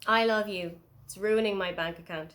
I love you. It's ruining my bank account.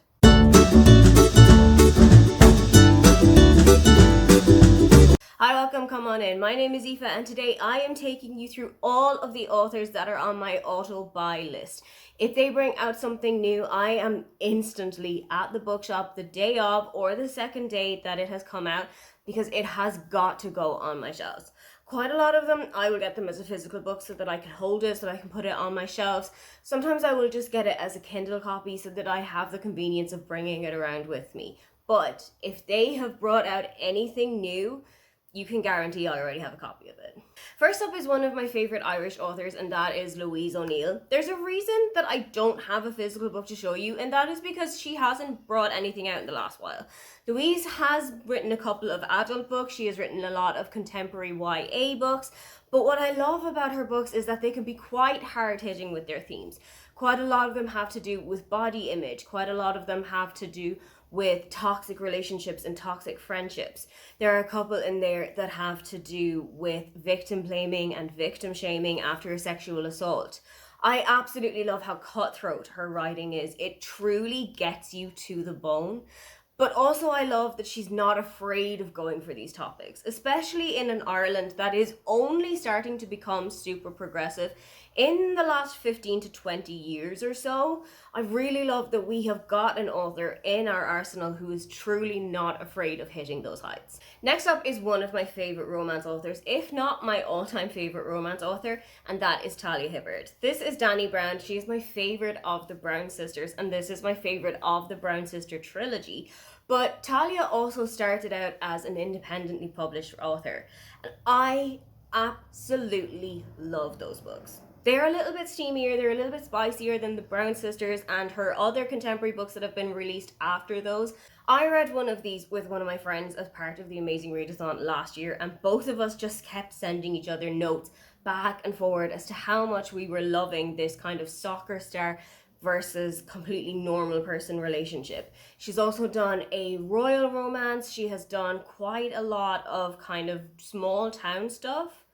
Hi, welcome, come on in. My name is Aoife, and today I am taking you through all of the authors that are on my auto buy list. If they bring out something new, I am instantly at the bookshop the day of or the second day that it has come out because it has got to go on my shelves. Quite a lot of them, I will get them as a physical book so that I can hold it, so that I can put it on my shelves. Sometimes I will just get it as a Kindle copy so that I have the convenience of bringing it around with me. But if they have brought out anything new, you can guarantee I already have a copy of it. First up is one of my favourite Irish authors, and that is Louise O'Neill. There's a reason that I don't have a physical book to show you, and that is because she hasn't brought anything out in the last while. Louise has written a couple of adult books, she has written a lot of contemporary YA books, but what I love about her books is that they can be quite hard-hitting with their themes. Quite a lot of them have to do with body image, quite a lot of them have to do with toxic relationships and toxic friendships. There are a couple in there that have to do with victim blaming and victim shaming after a sexual assault. I absolutely love how cutthroat her writing is. It truly gets you to the bone. But also I love that she's not afraid of going for these topics, especially in an Ireland that is only starting to become super progressive in the last 15 to 20 years or so. I really love that we have got an author in our arsenal who is truly not afraid of hitting those heights. Next up is one of my favourite romance authors, if not my all-time favourite romance author, and that is Talia Hibbert. This is Dani Brown. She is my favourite of the Brown sisters, and this is my favourite of the Brown sister trilogy. But Talia also started out as an independently published author, and I absolutely love those books. They're a little bit steamier, they're a little bit spicier than the Brown sisters and her other contemporary books that have been released after those. I read one of these with one of my friends as part of the Amazing Readathon last year, and both of us just kept sending each other notes back and forward as to how much we were loving this kind of soccer star versus completely normal person relationship. She's also done a royal romance. She has done quite a lot of kind of small town stuff.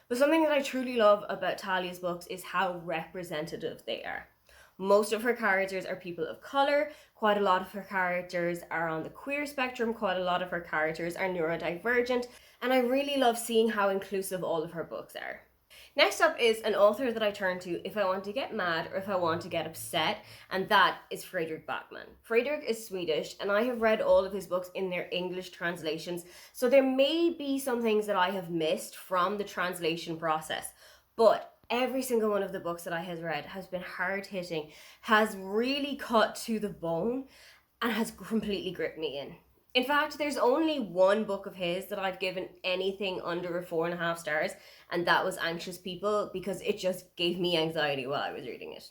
But something that I truly love about Talia's books is how representative they are. Most of her characters are people of colour, quite a lot of her characters are on the queer spectrum, quite a lot of her characters are neurodivergent, and I really love seeing how inclusive all of her books are. Next up is an author that I turn to if I want to get mad or if I want to get upset, and that is Fredrik Backman. Fredrik is Swedish, and I have read all of his books in their English translations, so there may be some things that I have missed from the translation process, but every single one of the books that I have read has been hard-hitting, has really cut to the bone, and has completely gripped me in. In fact, there's only one book of his that I've given anything under a 4.5 stars, and that was Anxious People, because it just gave me anxiety while I was reading it.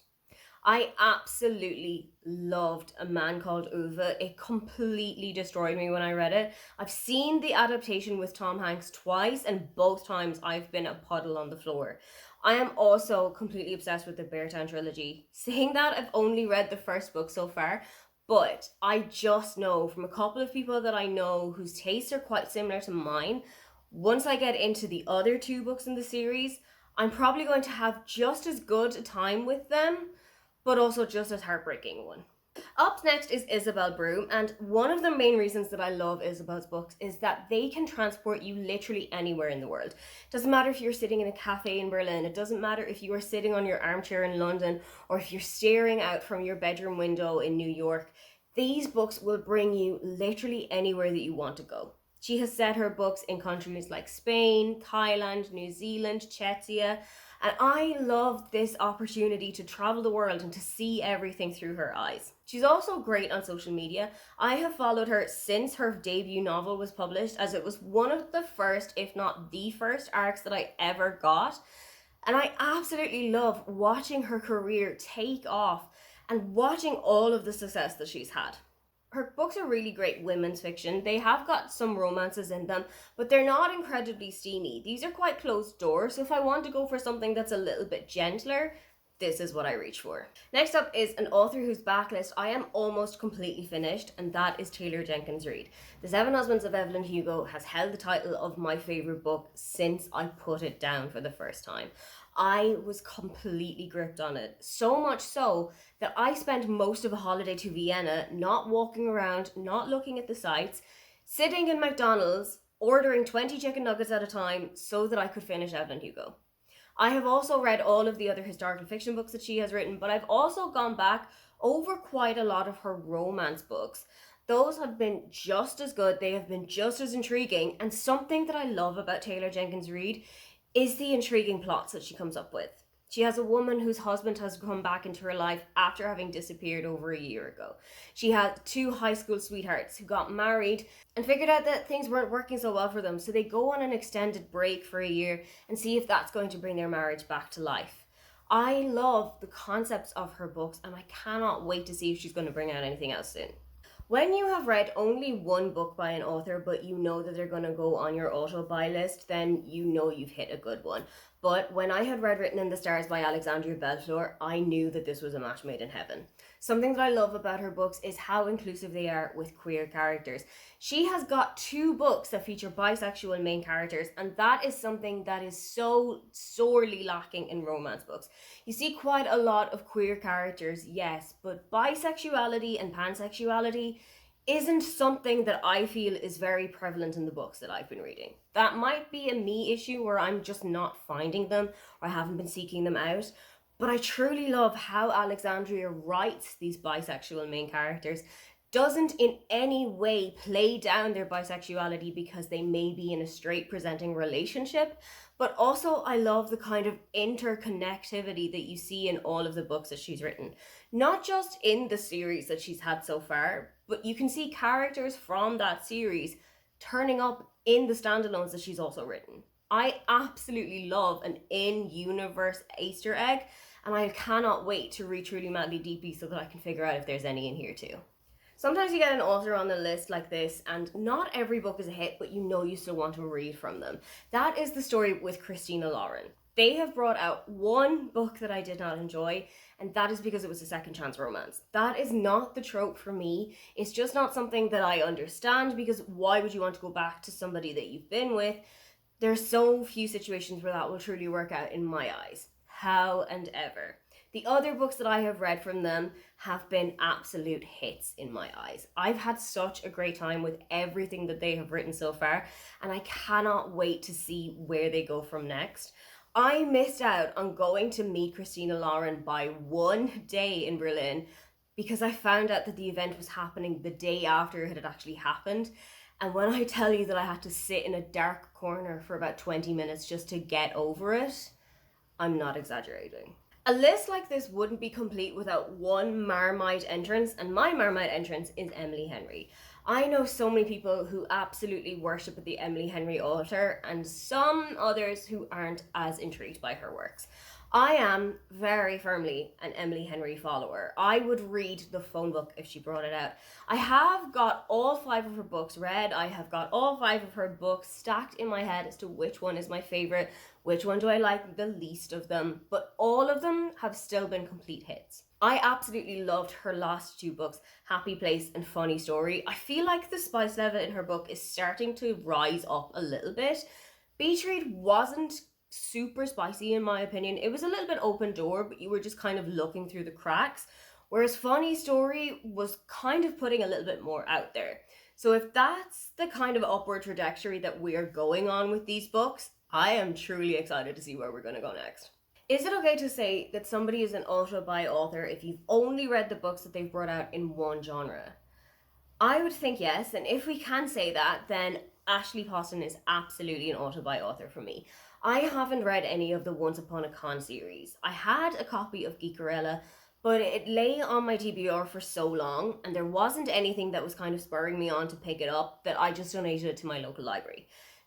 I absolutely loved A Man Called Ove. It completely destroyed me when I read it. I've seen the adaptation with Tom Hanks twice, and both times I've been a puddle on the floor. I am also completely obsessed with the Beartown trilogy. Saying that, I've only read the first book so far, but I just know from a couple of people that I know whose tastes are quite similar to mine, once I get into the other two books in the series, I'm probably going to have just as good a time with them, but also just as heartbreaking one. Up next is Isabel Broom, and one of the main reasons that I love Isabel's books is that they can transport you literally anywhere in the world. It doesn't matter if you're sitting in a cafe in Berlin, it doesn't matter if you are sitting on your armchair in London, or if you're staring out from your bedroom window in New York. These books will bring you literally anywhere that you want to go. She has set her books in countries like Spain, Thailand, New Zealand, Czechia, and I loved this opportunity to travel the world and to see everything through her eyes. She's also great on social media. I have followed her since her debut novel was published, as it was one of the first, if not the first, arcs that I ever got. And I absolutely love watching her career take off and watching all of the success that she's had. Her books are really great women's fiction. They have got some romances in them, but they're not incredibly steamy. These are quite closed doors, so if I want to go for something that's a little bit gentler, this is what I reach for. Next up is an author whose backlist I am almost completely finished, and that is Taylor Jenkins Reid. The Seven Husbands of Evelyn Hugo has held the title of my favourite book since I put it down for the first time. I was completely gripped on it. So much so that I spent most of a holiday to Vienna not walking around, not looking at the sights, sitting in McDonald's, ordering 20 chicken nuggets at a time so that I could finish Evelyn Hugo. I have also read all of the other historical fiction books that she has written, but I've also gone back over quite a lot of her romance books. Those have been just as good, they have been just as intriguing, and something that I love about Taylor Jenkins Reid is the intriguing plots that she comes up with. She has a woman whose husband has come back into her life after having disappeared over a year ago. She had two high school sweethearts who got married and figured out that things weren't working so well for them, so they go on an extended break for a year and see if that's going to bring their marriage back to life. I love the concepts of her books, and I cannot wait to see if she's going to bring out anything else soon. When you have read only one book by an author, but you know that they're going to go on your auto buy list, then you know you've hit a good one. But when I had read Written in the Stars by Alexandria Bellfleur, I knew that this was a match made in heaven. Something that I love about her books is how inclusive they are with queer characters. She has got 2 books that feature bisexual main characters, and that is something that is so sorely lacking in romance books. You see quite a lot of queer characters, yes, but bisexuality and pansexuality isn't something that I feel is very prevalent in the books that I've been reading. That might be a me issue where I'm just not finding them or I haven't been seeking them out. But I truly love how Alexandria writes these bisexual main characters, doesn't in any way play down their bisexuality because they may be in a straight presenting relationship, but also I love the kind of interconnectivity that you see in all of the books that she's written. Not just in the series that she's had so far, but you can see characters from that series turning up in the standalones that she's also written. I absolutely love an in-universe Easter egg, and I cannot wait to read Truly Madly Deeply so that I can figure out if there's any in here too. Sometimes you get an author on the list like this, and not every book is a hit, but you know you still want to read from them. That is the story with Christina Lauren. They have brought out one book that I did not enjoy, and that is because it was a second chance romance. That is not the trope for me. It's just not something that I understand, because why would you want to go back to somebody that you've been with? There's so few situations where that will truly work out in my eyes. How and ever. The other books that I have read from them have been absolute hits in my eyes. I've had such a great time with everything that they have written so far, and I cannot wait to see where they go from next. I missed out on going to meet Christina Lauren by one day in Berlin because I found out that the event was happening the day after it had actually happened. And when I tell you that I had to sit in a dark corner for about 20 minutes just to get over it, I'm not exaggerating. A list like this wouldn't be complete without one Marmite entrance, and my Marmite entrance is Emily Henry. I know so many people who absolutely worship the Emily Henry author, and some others who aren't as intrigued by her works. I am very firmly an Emily Henry follower. I would read the phone book if she brought it out. I have got all 5 of her books read. I have got all 5 of her books stacked in my head as to which one is my favorite, which one do I like the least of them, but all of them have still been complete hits. I absolutely loved her last 2 books, Happy Place and Funny Story. I feel like the spice level in her book is starting to rise up a little bit. Beach Read wasn't super spicy in my opinion. It was a little bit open door, but you were just kind of looking through the cracks, whereas Funny Story was kind of putting a little bit more out there. So if that's the kind of upward trajectory that we're going on with these books, I am truly excited to see where we're going to go next. Is it okay to say that somebody is an auto-buy author if you've only read the books that they've brought out in one genre? I would think yes, and if we can say that, then Ashley Poston is absolutely an auto-buy author for me. I haven't read any of the Once Upon a Con series. I had a copy of Geekerella, but it lay on my TBR for so long, and there wasn't anything that was kind of spurring me on to pick it up, that I just donated it to my local library.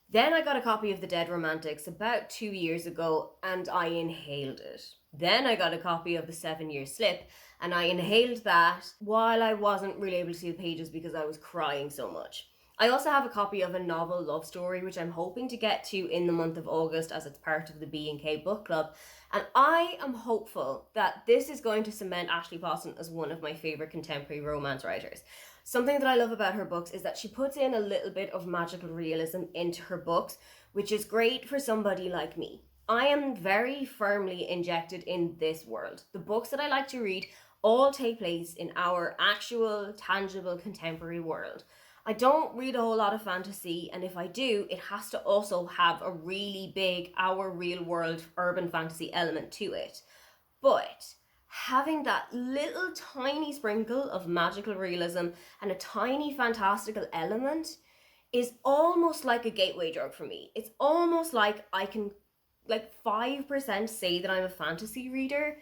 Then I got a copy of The Dead Romantics about 2 years ago, and I inhaled it. Then I got a copy of The 7 Year Slip, and I inhaled that while I wasn't really able to see the pages because I was crying so much. I also have a copy of A Novel Love Story, which I'm hoping to get to in the month of August as it's part of the B&K book club. And I am hopeful that this is going to cement Ashley Poston as one of my favourite contemporary romance writers. Something that I love about her books is that she puts in a little bit of magical realism into her books, which is great for somebody like me. I am very firmly injected in this world. The books that I like to read all take place in our actual, tangible, contemporary world. I don't read a whole lot of fantasy, and if I do, it has to also have a really big, our real world urban fantasy element to it. But having that little tiny sprinkle of magical realism and a tiny fantastical element is almost like a gateway drug for me. It's almost like I can, like, 5% say that I'm a fantasy reader,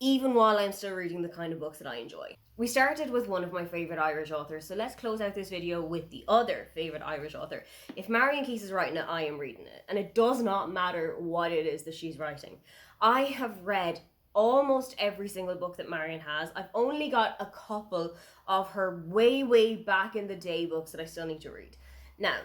even while I'm still reading the kind of books that I enjoy. We started with one of my favourite Irish authors, so let's close out this video with the other favourite Irish author. If Marian Keyes is writing it, I am reading it. And it does not matter what it is that she's writing. I have read almost every single book that Marian has. I've only got a couple of her way back in the day books that I still need to read. Now,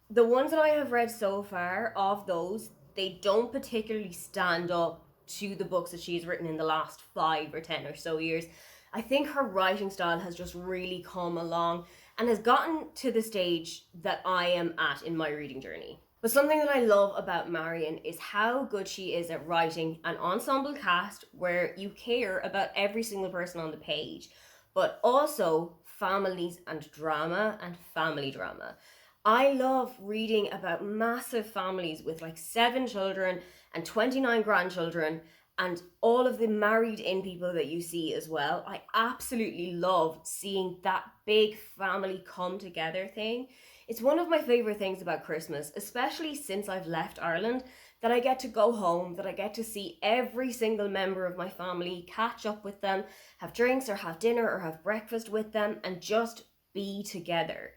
the ones that I have read so far, of those, they don't particularly stand up to the books that she's written in the last 5 or 10 or so years. I think her writing style has just really come along and has gotten to the stage that I am at in my reading journey. But something that I love about Marian is how good she is at writing an ensemble cast where you care about every single person on the page, but also families and drama and family drama. I love reading about massive families with like 7 children and 29 grandchildren and all of the married in people that you see as well. I absolutely love seeing that big family come together thing. It's one of my favorite things about Christmas, especially since I've left Ireland, that I get to go home, that I get to see every single member of my family, catch up with them, have drinks or have dinner or have breakfast with them, and just be together.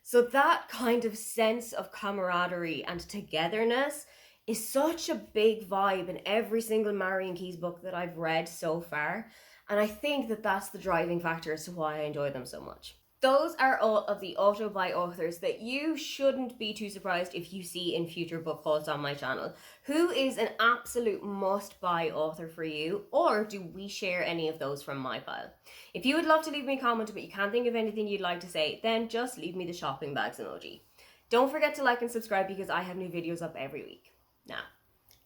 So that kind of sense of camaraderie and togetherness is such a big vibe in every single Marian Keyes book that I've read so far. And I think that that's the driving factor as to why I enjoy them so much. Those are all of the auto-buy authors that you shouldn't be too surprised if you see in future book hauls on my channel. Who is an absolute must-buy author for you, or do we share any of those from my pile? If you would love to leave me a comment but you can't think of anything you'd like to say, then just leave me the shopping bags emoji. Don't forget to like and subscribe because I have new videos up every week. Now,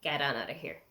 get on out of here.